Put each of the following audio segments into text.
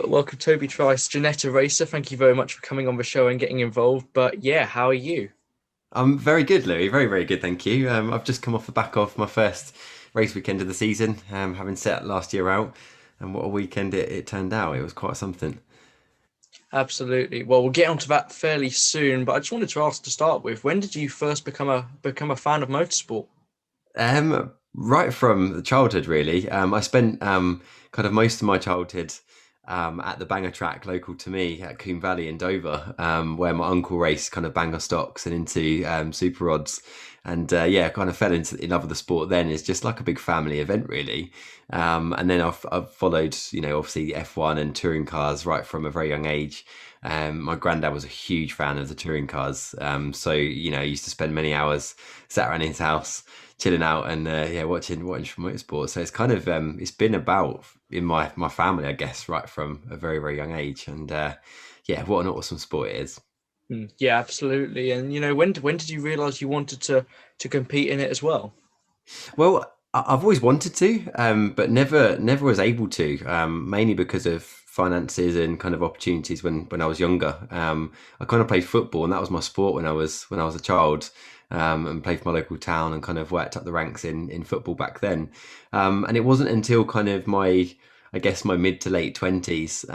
Welcome, Toby Trice, Ginetta racer. Thank you very much for coming on the show and getting involved. But yeah, how are you? I'm very good, Louis. Very, very good, thank you. I've just come off the back of my first race weekend of the season, having set last year out, and what a weekend it turned out. It was quite something. Absolutely. Well, we'll get onto that fairly soon. But I just wanted to ask to start with, when did you first become a fan of motorsport? Right from the childhood, really. I spent kind of most of my childhood at the Banger track local to me at Coombe Valley in Dover, where my uncle raced kind of banger stocks and into super rods. And yeah, kind of fell in love with the sport then. It's just like a big family event, really. And then I've followed, obviously F1 and touring cars right from a very young age. My granddad was a huge fan of the touring cars. So, I used to spend many hours sat around his house chilling out and yeah, watching motorsport. So it's kind of it's been about in my family, I guess, right from a very very young age. And yeah, what an awesome sport it is. Yeah, absolutely. And when did you realise you wanted to compete in it as well? Well, I've always wanted to, but never was able to, mainly because of finances and kind of opportunities when I was younger. I kind of played football, and that was my sport when I was a child, and played for my local town and kind of worked up the ranks in football back then. And it wasn't until kind of I guess my mid to late 20s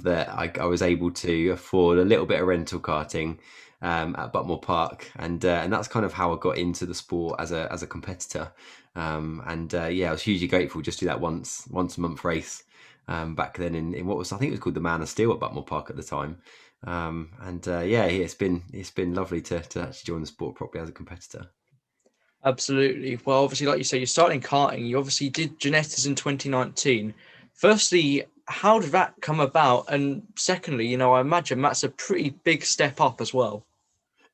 that I was able to afford a little bit of rental karting at Butmore Park, and that's kind of how I got into the sport as a competitor. And yeah, I was hugely grateful just to do that once a month race back then in what was, I think it was called the Man of Steel at Butmore Park at the time. And yeah, it's been lovely to actually join the sport properly as a competitor. Absolutely. Well, obviously, like you say, you started in karting. You obviously did Genettas in 2019. Firstly, how did that come about? And secondly, I imagine that's a pretty big step up as well.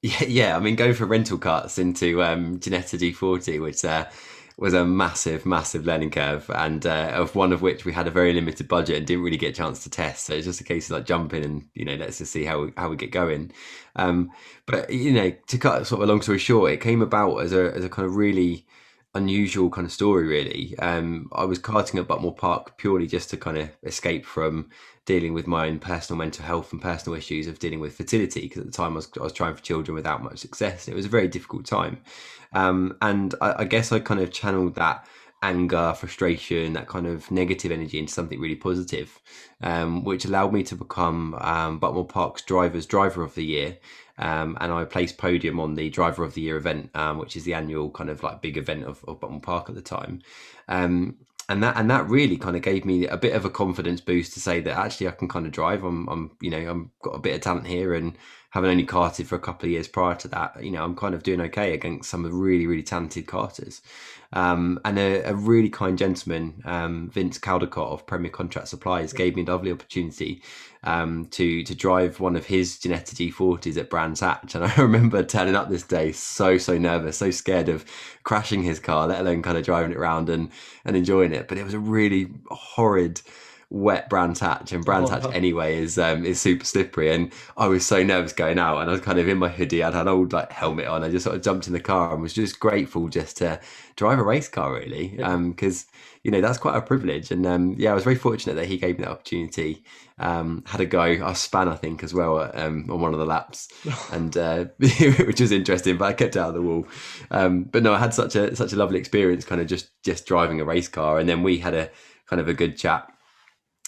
Yeah, yeah. I mean, going for rental carts into Ginetta D40, which was a massive, massive learning curve, and of one of which we had a very limited budget and didn't really get a chance to test. So it's just a case of like jumping and let's just see how we get going. But to cut sort of a long story short, it came about as a kind of really unusual kind of story, really. I was karting at Butmore Park purely just to kind of escape from dealing with my own personal mental health and personal issues of dealing with fertility, because at the time I was trying for children without much success. It was a very difficult time. And I guess I kind of channeled that anger, frustration, that kind of negative energy into something really positive, which allowed me to become Butmore Park's driver of the year. And I placed podium on the driver of the year event, which is the annual kind of like big event of Butmore Park at the time. And that really kind of gave me a bit of a confidence boost to say that actually I can kind of drive. I'm got a bit of talent here, and having only karted for a couple of years prior to that, I'm kind of doing okay against some really really talented karters. And a really kind gentleman, Vince Caldecott of Premier Contract Supplies, gave me a lovely opportunity to drive one of his Ginetta G40s at Brands Hatch. And I remember turning up this day so nervous, so scared of crashing his car, let alone kind of driving it around and enjoying it. But it was a really horrid wet Brands Hatch, and Brands Hatch Oh, anyway is super slippery, and I was so nervous going out, and I was kind of in my hoodie. I had an old like helmet on. I just sort of jumped in the car and was just grateful just to drive a race car, really, yeah. because that's quite a privilege. And yeah, I was very fortunate that he gave me that opportunity. Had a go. I span, I think, as well on one of the laps, and which was interesting. But I kept it out of the wall. But no, I had such a lovely experience, kind of just driving a race car, and then we had a kind of a good chat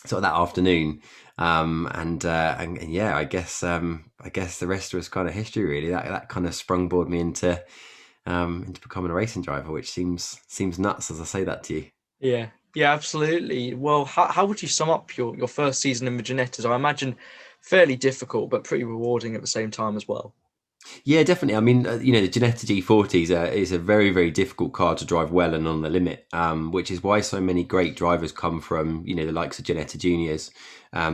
sort of that afternoon. And yeah, I guess the rest was kind of history, really. That kind of sprungboard me into becoming a racing driver, which seems nuts as I say that to you. Yeah, yeah, absolutely. Well, how would you sum up your first season in the Ginettas? I imagine fairly difficult, but pretty rewarding at the same time as well. Yeah, definitely. I mean, the Ginetta G40 is a very, very difficult car to drive well and on the limit, which is why so many great drivers come from, the likes of Ginetta Juniors,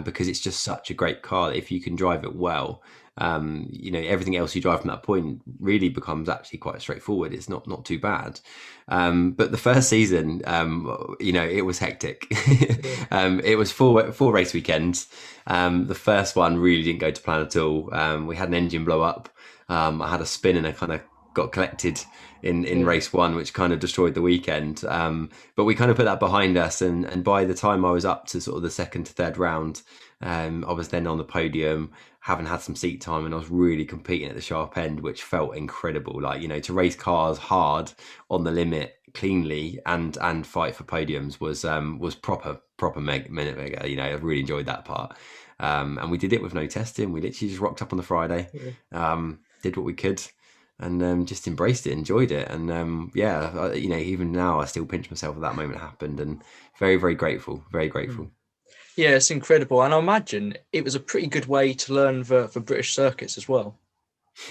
because it's just such a great car that if you can drive it well, everything else you drive from that point really becomes actually quite straightforward. It's not too bad. But the first season, it was hectic. Yeah. It was four race weekends. The first one really didn't go to plan at all. We had an engine blow up. I had a spin and I kind of got collected in Yeah. race one, which kind of destroyed the weekend. But we kind of put that behind us, and by the time I was up to sort of the second to third round, I was then on the podium, having had some seat time, and I was really competing at the sharp end, which felt incredible. Like, to race cars hard on the limit cleanly and fight for podiums was proper minute mega. I really enjoyed that part. And we did it with no testing. We literally just rocked up on the Friday, Yeah. did what we could, and just embraced it, enjoyed it. And even now I still pinch myself that that moment happened, and very, very grateful, very grateful. Yeah, it's incredible. And I imagine it was a pretty good way to learn for British circuits as well.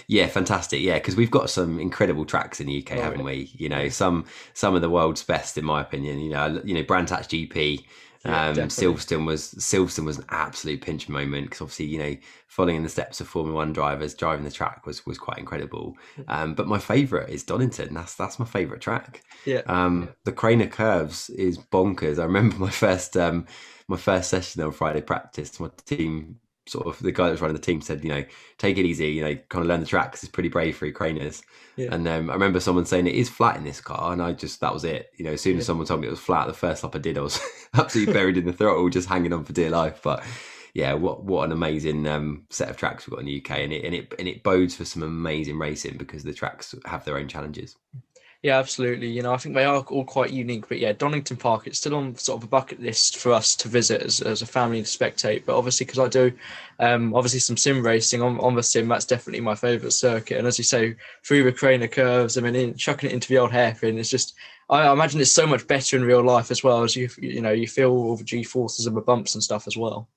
Yeah, fantastic. Yeah, because we've got some incredible tracks in the UK, Oh, haven't we? yeah. Some of the world's best, in my opinion. Brantac GP, Yeah, definitely. Silverstone was an absolute pinch moment because obviously, following in the steps of Formula One drivers, driving the track was quite incredible. But my favourite is Donington. That's my favourite track. Yeah. The Craner Curves is bonkers. I remember my first session on Friday practice. My team, sort of the guy that was running the team, said, take it easy, kind of learn the track 'cause it's pretty brave for your Craners. Yeah. And I remember someone saying it is flat in this car, and that was it. As soon as Yeah. someone told me it was flat, the first lap I did, I was absolutely buried in the throttle, just hanging on for dear life. But yeah, what an amazing set of tracks we've got in the UK, and it bodes for some amazing racing because the tracks have their own challenges. Yeah, absolutely. I think they are all quite unique. But yeah, Donington Park, it's still on sort of a bucket list for us to visit as a family to spectate. But obviously, because I do obviously some sim racing on the sim, that's definitely my favourite circuit. And as you say, through the Craner curves, I mean, chucking it into the old hairpin, it's just, I imagine it's so much better in real life as well, as you feel all the G forces and the bumps and stuff as well.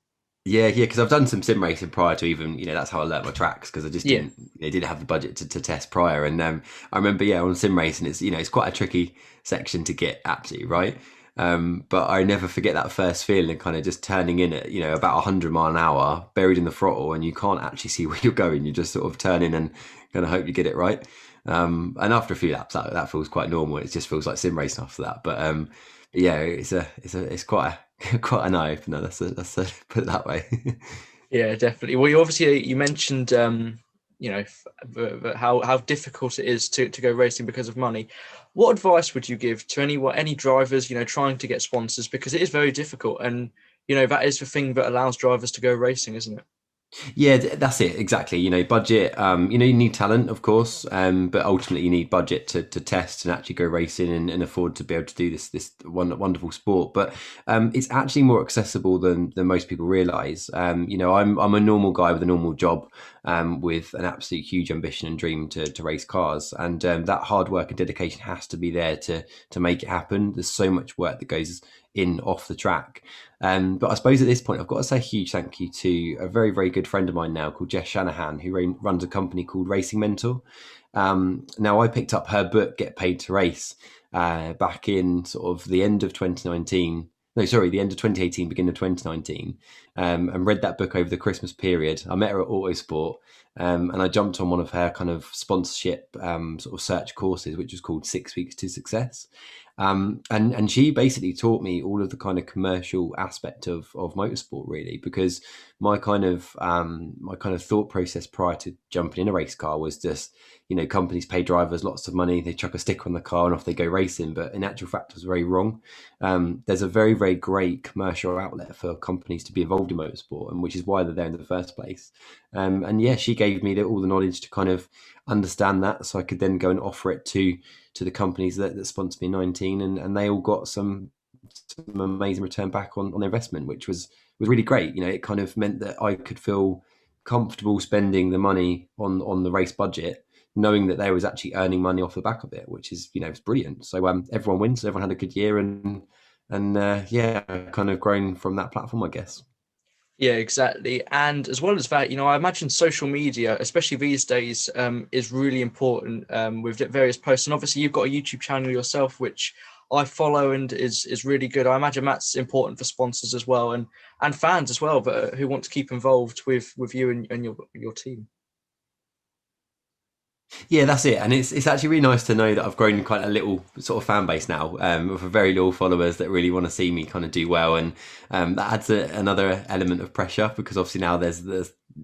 Yeah, because I've done some sim racing prior to even, that's how I learnt my tracks because I just Yeah. didn't have the budget to test prior. And I remember, on sim racing, it's quite a tricky section to get absolutely right. But I never forget that first feeling of kind of just turning in at, about 100 mile an hour, buried in the throttle, and you can't actually see where you're going. You just sort of turn in and kind of hope you get it right. And after a few laps, that feels quite normal. It just feels like sim racing after that. But yeah, it's quite quite an eye opener. That's put it that way. Yeah, definitely. Well, you mentioned how difficult it is to go racing because of money. What advice would you give to any drivers trying to get sponsors, because it is very difficult, and that is the thing that allows drivers to go racing, isn't it? Yeah, that's it exactly. Budget. You need talent, of course, but ultimately you need budget to test and actually go racing and afford to be able to do this wonderful sport. But it's actually more accessible than most people realise. I'm a normal guy with a normal job, with an absolute huge ambition and dream to race cars, and that hard work and dedication has to be there to make it happen. There's so much work that goes in off the track. But I suppose at this point, I've got to say a huge thank you to a very, very good friend of mine now called Jess Shanahan, who runs a company called Racing Mentor. Now, I picked up her book, Get Paid to Race, back in sort of the end of 2019. No, sorry, the end of 2018, beginning of 2019, and read that book over the Christmas period. I met her at Autosport, and I jumped on one of her kind of sponsorship sort of search courses, which was called 6 Weeks to Success. And she basically taught me all of the kind of commercial aspect of motorsport, really, because my kind of thought process prior to jumping in a race car was just, companies pay drivers lots of money, they chuck a sticker on the car and off they go racing. But in actual fact, it was very wrong. There's a very, very great commercial outlet for companies to be involved in motorsport, and which is why they're there in the first place. And yeah, she gave me all the knowledge to kind of understand that, so I could then go and offer it to the companies that sponsored me in 19, and they all got some amazing return back on their investment, which was really great. It kind of meant that I could feel comfortable spending the money on the race budget, knowing that they was actually earning money off the back of it, which is it's brilliant. So everyone wins, everyone had a good year, and yeah, kind of grown from that platform, I guess. Yeah, exactly. And as well as that, I imagine social media, especially these days, is really important with various posts. And obviously, you've got a YouTube channel yourself, which I follow and is really good. I imagine that's important for sponsors as well, and fans as well, but who want to keep involved with you and your team. Yeah, that's it, and it's actually really nice to know that I've grown quite a little sort of fan base now, with a very loyal followers that really want to see me kind of do well, and that adds another element of pressure because obviously now there's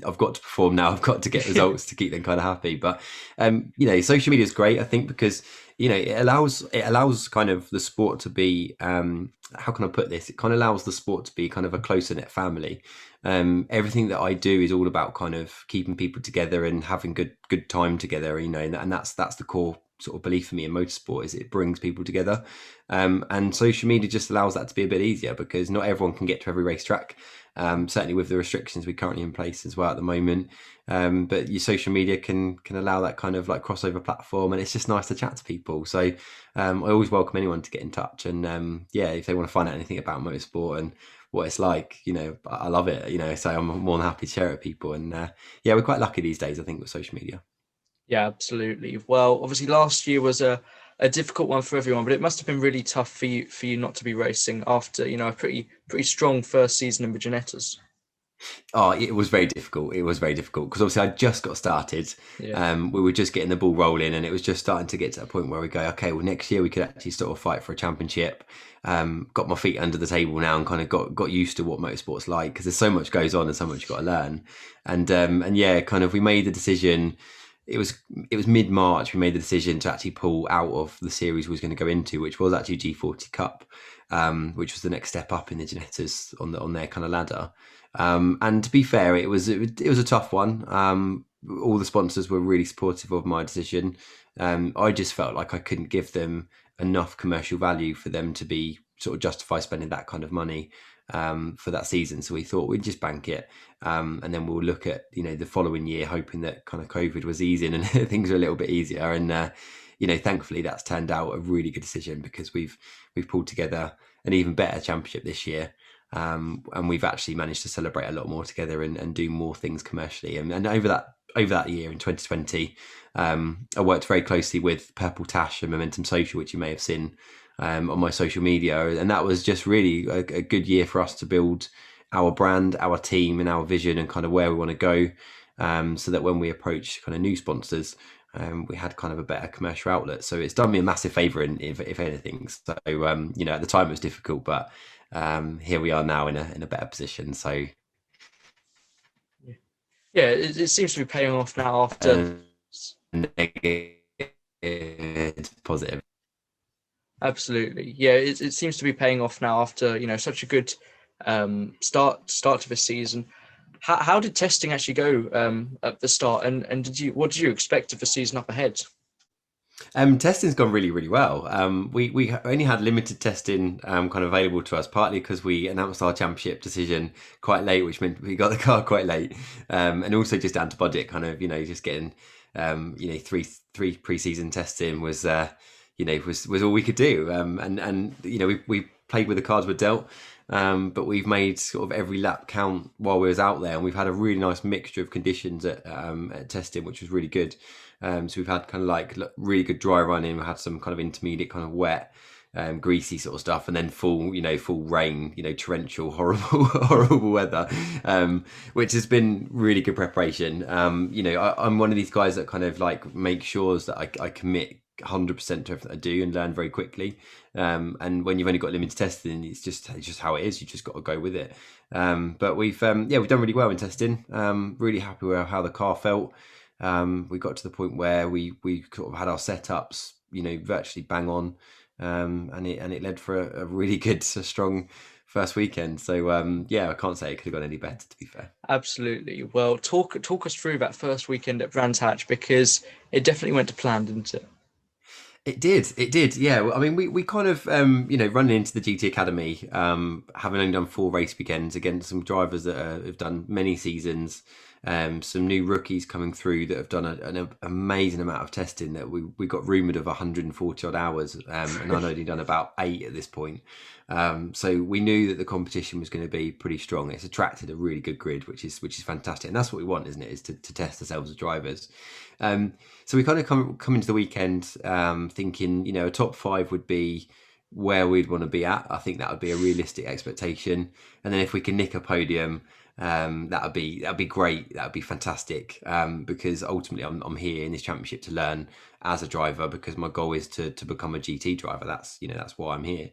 I've got to perform now, I've got to get results to keep them kind of happy. But social media is great, I think, because it allows kind of the sport to be, how can I put this? It kind of allows the sport to be kind of a closer knit family. Everything that I do is all about kind of keeping people together and having good time together, and that's the core sort of belief for me in motorsport is it brings people together. And social media just allows that to be a bit easier because not everyone can get to every racetrack. Certainly with the restrictions we currently in place as well at the moment. But your social media can allow that kind of like crossover platform, and it's just nice to chat to people. So I always welcome anyone to get in touch, and if they want to find out anything about motorsport and what it's like, I love it, so I'm more than happy to share it with people. And we're quite lucky these days, I think, with social media. Yeah, absolutely. Well, obviously last year was a difficult one for everyone, but it must have been really tough for you not to be racing after, a pretty strong first season in Ginettas. Oh, it was very difficult. It was very difficult because obviously I just got started. Yeah. We were just getting the ball rolling, and it was just starting to get to a point where we go, okay, well, next year we could actually sort of fight for a championship. Got my feet under the table now and kind of got used to what motorsport's like because there's so much goes on and so much you've got to learn. And yeah, kind of we made the decision. It was mid-March. We made the decision to actually pull out of the series we was going to go into, which was actually G40 Cup, which was the next step up in the Ginettas on their kind of ladder. And to be fair, it was a tough one. All the sponsors were really supportive of my decision. I just felt like I couldn't give them enough commercial value for them to be sort of justify spending that kind of money for that season. So we thought we'd just bank it, and then we'll look at the following year, hoping that kind of COVID was easing and things are a little bit easier. And thankfully that's turned out a really good decision because we've pulled together an even better championship this year. And we've actually managed to celebrate a lot more together and do more things commercially. And over that year in 2020, I worked very closely with Purple Tash and Momentum Social, which you may have seen on my social media. And that was just really a good year for us to build our brand, our team, and our vision and kind of where we want to go, so that when we approach kind of new sponsors, we had kind of a better commercial outlet. So it's done me a massive favour, if anything. So at the time it was difficult, but here we are now in a better position. So yeah, it seems to be paying off now after. Negative, positive. Absolutely, yeah, it seems to be paying off now after such a good start to the season. How did testing actually go at the start, and what did you expect of the season up ahead? Testing's gone really, really well. We only had limited testing kind of available to us, partly because we announced our championship decision quite late, which meant we got the car quite late, and also just down to budget. Kind of, just getting three pre-season testing was all we could do. And we played with the cards we're dealt. But we've made sort of every lap count while we was out there, and we've had a really nice mixture of conditions at testing, which was really good. So we've had kind of like really good dry running. We had some kind of intermediate, kind of wet, greasy sort of stuff, and then full rain, torrential, horrible weather, which has been really good preparation. I'm one of these guys that kind of like make sure that I commit 100% to everything I do and learn very quickly. And when you've only got limited testing, it's just how it is. You just got to go with it. But we've done really well in testing. Really happy with how the car felt. We got to the point where we sort of had our setups, virtually bang on, and it led for a really good, strong first weekend. So I can't say it could have gone any better, to be fair. Absolutely. Well, talk us through that first weekend at Brands Hatch, because it definitely went to plan, didn't it? It did. Yeah. I mean, we kind of, running into the GT Academy, having only done 4 race weekends against some drivers that have done many seasons, some new rookies coming through that have done an amazing amount of testing that we got rumoured of 140 odd hours, and I'd only done about 8 at this point. So we knew that the competition was going to be pretty strong. It's attracted a really good grid, which is fantastic, and that's what we want, isn't it? Is to test ourselves as drivers. So we kind of come into the weekend thinking, a top 5 would be where we'd want to be at. I think that would be a realistic expectation, and then if we can nick a podium, that'd be great. That'd be fantastic, because ultimately I'm here in this championship to learn as a driver, because my goal is to become a GT driver. That's why I'm here.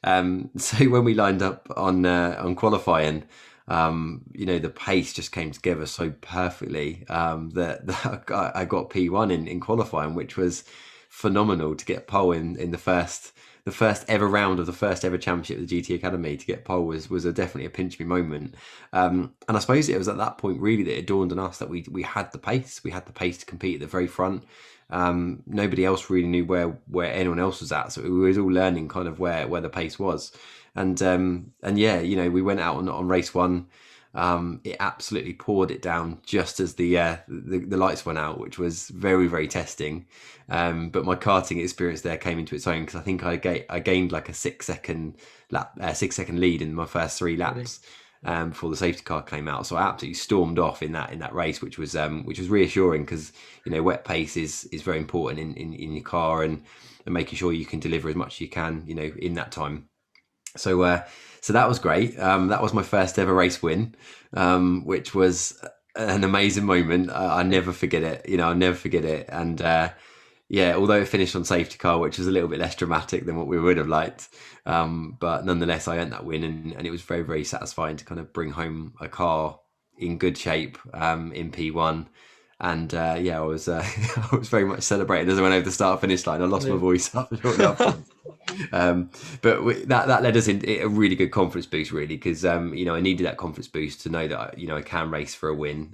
So when we lined up on qualifying, the pace just came together so perfectly, that I got P1 in qualifying, which was phenomenal to get pole in the first the first ever round of the first ever championship of the GT Academy to get pole was definitely a pinch me moment. And I suppose it was at that point really that it dawned on us that we had the pace. We had the pace to compete at the very front. Nobody else really knew where anyone else was at, so we were all learning kind of where the pace was. And yeah, we went out on race one. It absolutely poured it down just as the lights went out, which was very, very testing. But my karting experience there came into its own because I think I gained like a 6 second lead in my first 3 laps. Before the safety car came out, so I absolutely stormed off in that race, which was reassuring because wet pace is very important in your car and making sure you can deliver as much as you can in that time. So that was great. That was my first ever race win, which was an amazing moment. I never forget it. I'll never forget it. And yeah, although it finished on safety car, which was a little bit less dramatic than what we would have liked, but nonetheless, I earned that win, and it was very, very satisfying to kind of bring home a car in good shape in P1. And yeah, I was I was very much celebrating as I went over the start finish line. I lost my voice after. But that led us in a really good confidence boost, really, because I needed that confidence boost to know that I can race for a win.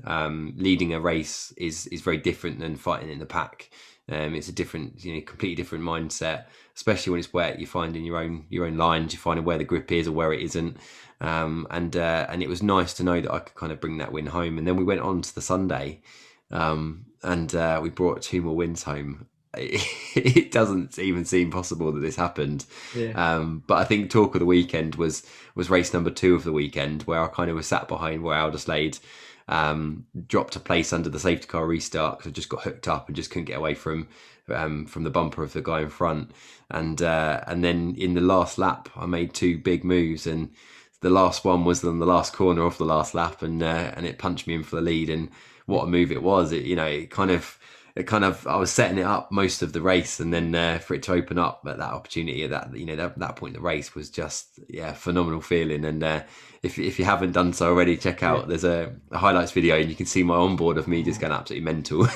Leading a race is very different than fighting in the pack. It's a different, completely different mindset, especially when it's wet. You're finding your own lines. You're finding where the grip is or where it isn't. And it was nice to know that I could kind of bring that win home. And then we went on to the Sunday, and we brought 2 more wins home. It doesn't even seem possible that this happened. Yeah. But I think talk of the weekend was race number 2 of the weekend, where I kind of was sat behind where Alderslade dropped a place under the safety car restart because I just got hooked up and just couldn't get away from the bumper of the guy in front. And then in the last lap, I made 2 big moves, and the last one was on the last corner of the last lap, and it punched me in for the lead. And what a move it was! It kind of I was setting it up most of the race, and then for it to open up at that opportunity at that point in the race was just phenomenal feeling. And if you haven't done so already, check out there's a highlights video, and you can see my onboard of me just going absolutely mental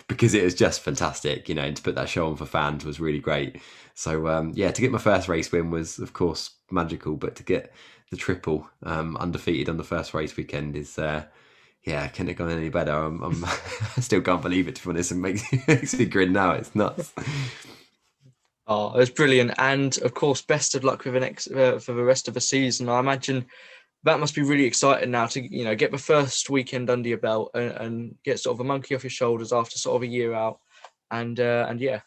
because it was just fantastic, and to put that show on for fans was really great. So to get my first race win was of course magical, but to get the triple undefeated on the first race weekend is couldn't have gone any better. I still can't believe it, to be honest. It makes me grin now. It's nuts. Oh, it was brilliant. And of course, best of luck with for the rest of the season. I imagine that must be really exciting now to, get the first weekend under your belt and get sort of a monkey off your shoulders after sort of a year out. And yeah.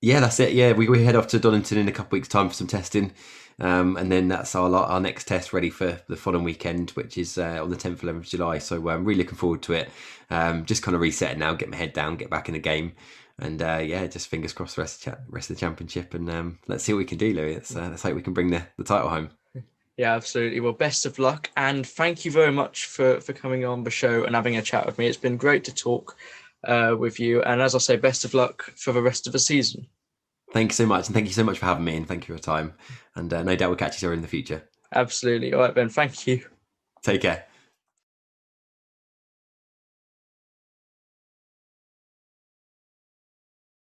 Yeah, that's it. Yeah, we head off to Donington in a couple of weeks' time for some testing. And then that's our next test ready for the following weekend, which is on the 10th, 11th of July. So I'm really looking forward to it. Just kind of resetting now, get my head down, get back in the game. And just fingers crossed the rest of the championship. And let's see what we can do, Louis. Let's hope we can bring the title home. Yeah, absolutely. Well, best of luck. And thank you very much for coming on the show and having a chat with me. It's been great to talk with you. And as I say, best of luck for the rest of the season. Thank you so much. And thank you so much for having me. And thank you for your time. And no doubt we'll catch each other in the future. Absolutely. All right, Ben. Thank you. Take care.